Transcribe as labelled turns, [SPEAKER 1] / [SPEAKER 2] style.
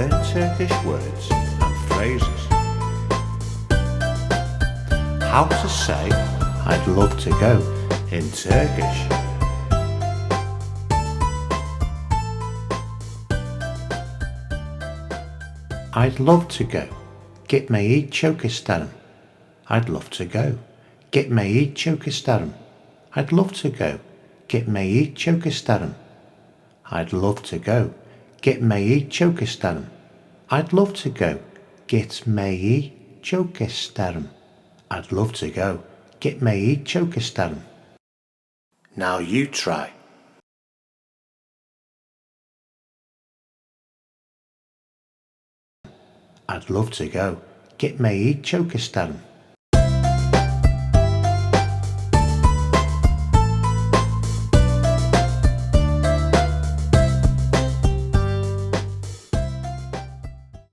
[SPEAKER 1] learn Turkish words and phrases. How to say I'd love to go in Turkish. I'd love to go. Gitmeyi çok isterim. I'd love to go. Gitmeyi çok isterim. I'd love to go. Gitmeyi çok isterim. I'd love to go. Gitmeyi çok isterim. I'd love to go. Gitmeyi çok isterim. I'd love to go. Gitmeyi çok isterim. Now you try. I'd love to go. Gitmeyi çok isterim.